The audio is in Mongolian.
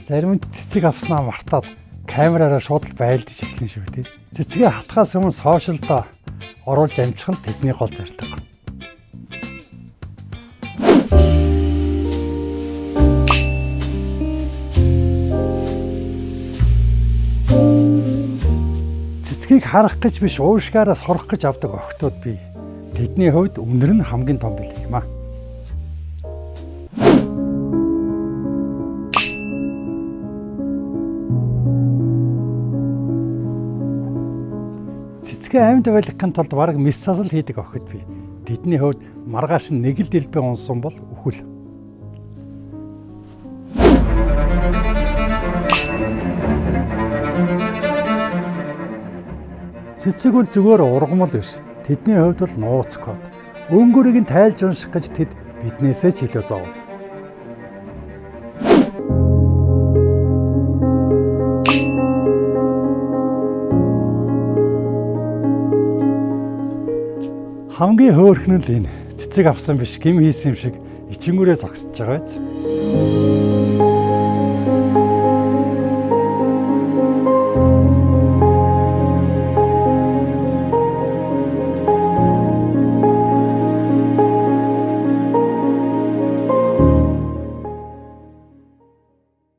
Зарим нь цэцэг авснаа мартаад камераараа шууд л байлдаж эхэлнэ шүү дээ. Цэцгээ хатхаас өмнө сошиалдоо оруулж амжих нь тэдний гол зорилго. Цэцгийг харах гэж биш уушгаараа сурах гэж авдаг охтууд бий. Тэдний хувьд үнэр нь хамгийн том билэг юм аа. Цэцгээ амьд байлгахын тулд бараг мэс засал хийдэг охид бий. Тэдний хувьд маргааш нь нэг л дэлбээ унсан бол үхэл. Цэцэг бол зүгээр ургамал биш. Тэдний хувьд бол нууц код. Өнгөрийг нь тайлж унших гэж тэд биднээсээ ч илүү зов. Хамгийн хөөрхөн нь л энэ. Цэцэг авсан биш, гим хийсэн юм шиг ичингүрээ зогсож байгаа биз.